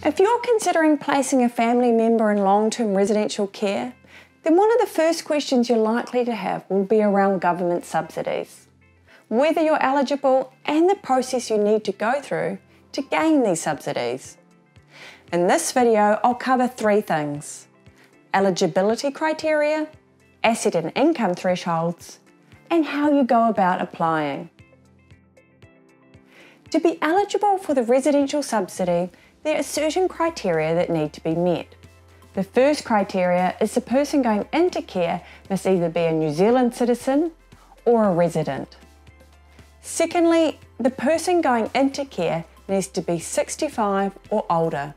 If you're considering placing a family member in long-term residential care, then one of the first questions you're likely to have will be around government subsidies, whether you're eligible and the process you need to go through to gain these subsidies. In this video, I'll cover 3 things: eligibility criteria, asset and income thresholds, and how you go about applying. To be eligible for the residential subsidy, there are certain criteria that need to be met. The first criteria is the person going into care must either be a New Zealand citizen or a resident. Secondly, the person going into care needs to be 65 or older.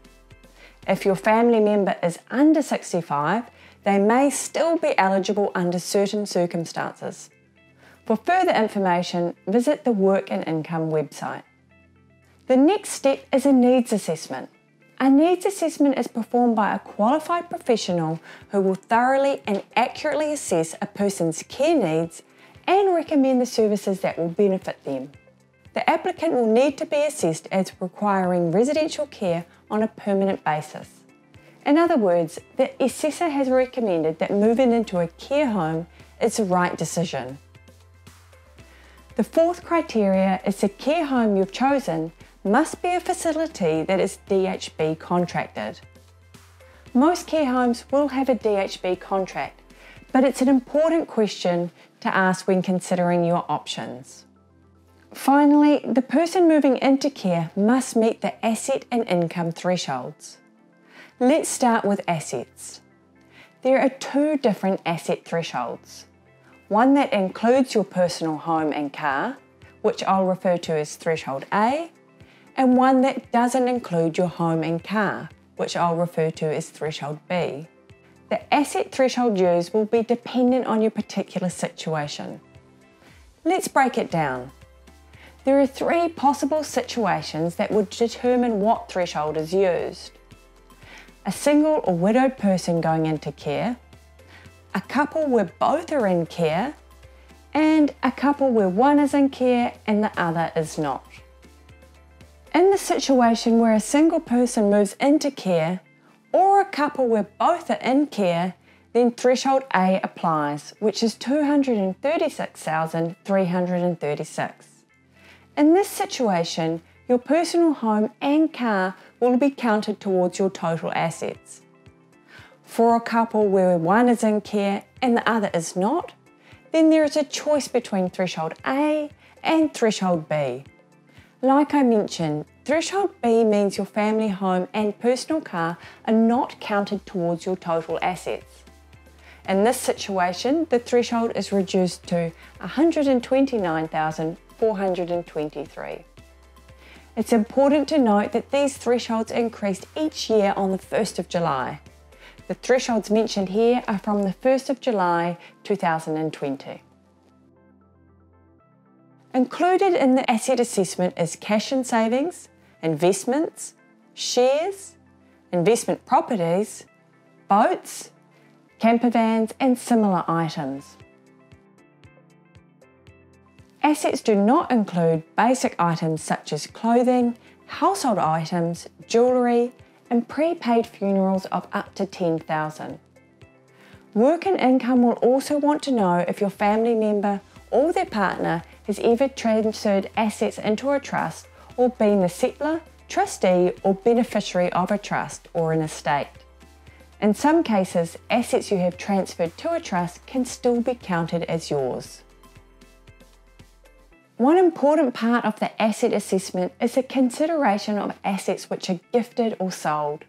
If your family member is under 65, they may still be eligible under certain circumstances. For further information, visit the Work and Income website. The next step is a needs assessment. A needs assessment is performed by a qualified professional who will thoroughly and accurately assess a person's care needs and recommend the services that will benefit them. The applicant will need to be assessed as requiring residential care on a permanent basis. In other words, the assessor has recommended that moving into a care home is the right decision. The fourth criteria is the care home you've chosen must be a facility that is DHB contracted. Most care homes will have a DHB contract, but it's an important question to ask when considering your options. Finally, the person moving into care must meet the asset and income thresholds. Let's start with assets. There are 2 different asset thresholds. One that includes your personal home and car, which I'll refer to as threshold A, and one that doesn't include your home and car, which I'll refer to as threshold B. The asset threshold used will be dependent on your particular situation. Let's break it down. There are 3 possible situations that would determine what threshold is used: a single or widowed person going into care, a couple where both are in care, and a couple where one is in care and the other is not. In the situation where a single person moves into care, or a couple where both are in care, then threshold A applies, which is $236,336. In this situation, your personal home and car will be counted towards your total assets. For a couple where one is in care and the other is not, then there is a choice between threshold A and threshold B. Like I mentioned, threshold B means your family home and personal car are not counted towards your total assets. In this situation, the threshold is reduced to $129,423. It's important to note that these thresholds increased each year on the 1st of July. The thresholds mentioned here are from the 1st of July 2020. Included in the asset assessment is cash and savings, investments, shares, investment properties, boats, camper vans, and similar items. Assets do not include basic items such as clothing, household items, jewellery, and prepaid funerals of up to $10,000. Work and Income will also want to know if your family member or their partner has ever transferred assets into a trust or been the settlor, trustee, or beneficiary of a trust or an estate. In some cases, assets you have transferred to a trust can still be counted as yours. One important part of the asset assessment is the consideration of assets which are gifted or sold.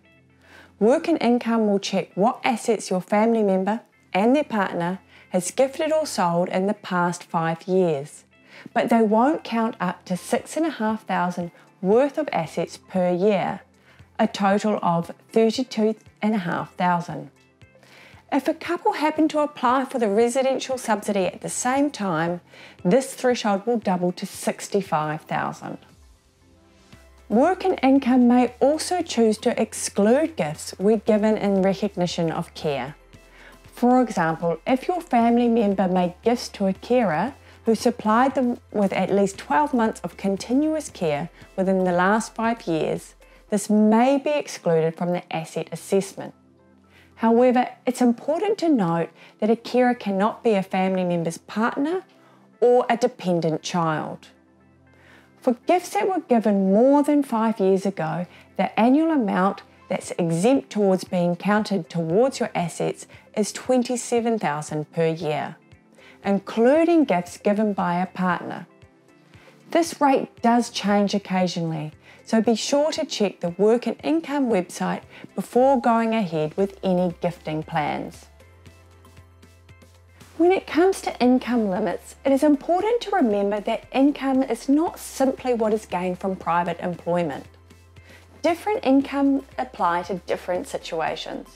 Work and Income will check what assets your family member and their partner has gifted or sold in the past 5 years, but they won't count up to $6,500 worth of assets per year, a total of $32,500. If a couple happen to apply for the residential subsidy at the same time, this threshold will double to $65,000. Work and Income may also choose to exclude gifts where given in recognition of care. For example, if your family member made gifts to a carer who supplied them with at least 12 months of continuous care within the last 5 years, this may be excluded from the asset assessment. However, it's important to note that a carer cannot be a family member's partner or a dependent child. For gifts that were given more than 5 years ago, the annual amount that's exempt towards being counted towards your assets is $27,000 per year, including gifts given by a partner. This rate does change occasionally, so be sure to check the Work and Income website before going ahead with any gifting plans. When it comes to income limits, it is important to remember that income is not simply what is gained from private employment. Different income apply to different situations.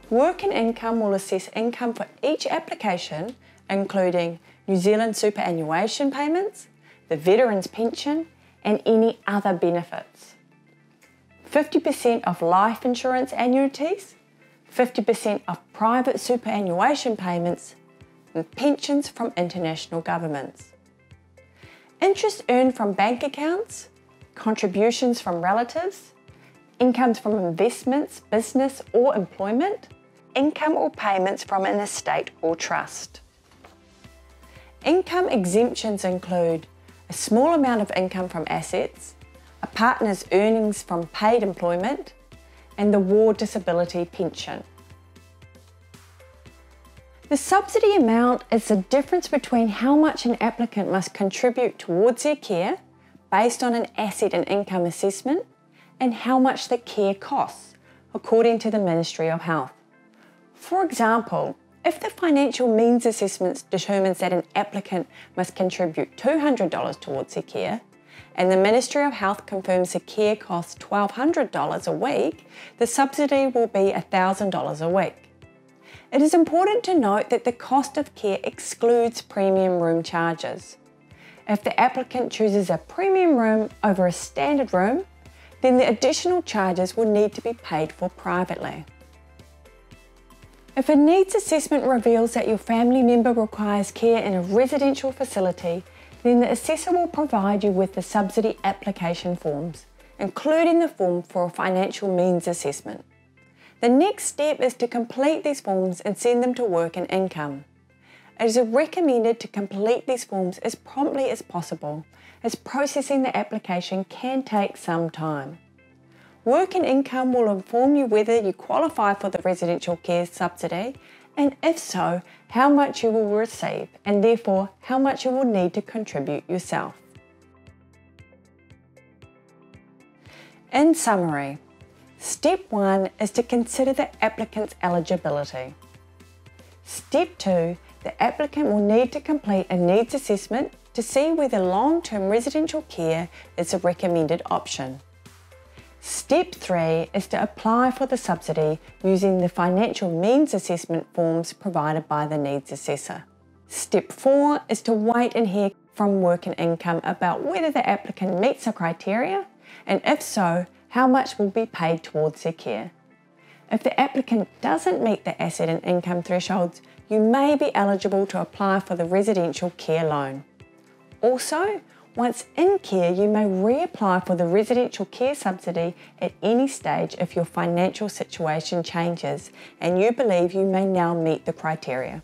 Work and Income will assess income for each application, including New Zealand superannuation payments, the veteran's pension, and any other benefits. 50% of life insurance annuities, 50% of private superannuation payments, and pensions from international governments. Interest earned from bank accounts, contributions from relatives, incomes from investments, business or employment, income or payments from an estate or trust. Income exemptions include a small amount of income from assets, a partner's earnings from paid employment, and the war disability pension. The subsidy amount is the difference between how much an applicant must contribute towards their care based on an asset and income assessment and how much the care costs, according to the Ministry of Health. For example, if the financial means assessment determines that an applicant must contribute $200 towards their care, and the Ministry of Health confirms the care costs $1,200 a week, the subsidy will be $1,000 a week. It is important to note that the cost of care excludes premium room charges. If the applicant chooses a premium room over a standard room, then the additional charges will need to be paid for privately. If a needs assessment reveals that your family member requires care in a residential facility, then the assessor will provide you with the subsidy application forms, including the form for a financial means assessment. The next step is to complete these forms and send them to Work and Income. It is recommended to complete these forms as promptly as possible, as processing the application can take some time. Work and Income will inform you whether you qualify for the residential care subsidy, and if so, how much you will receive, and therefore how much you will need to contribute yourself. In summary, Step 1 is to consider the applicant's eligibility. Step 2, the applicant will need to complete a needs assessment to see whether long-term residential care is a recommended option. Step 3 is to apply for the subsidy using the financial means assessment forms provided by the needs assessor. Step 4 is to wait and hear from Work and Income about whether the applicant meets the criteria, and if so, how much will be paid towards their care. If the applicant doesn't meet the asset and income thresholds, you may be eligible to apply for the residential care loan. Also, once in care, you may reapply for the residential care subsidy at any stage if your financial situation changes and you believe you may now meet the criteria.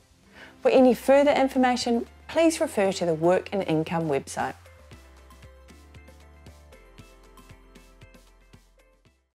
For any further information, please refer to the Work and Income website.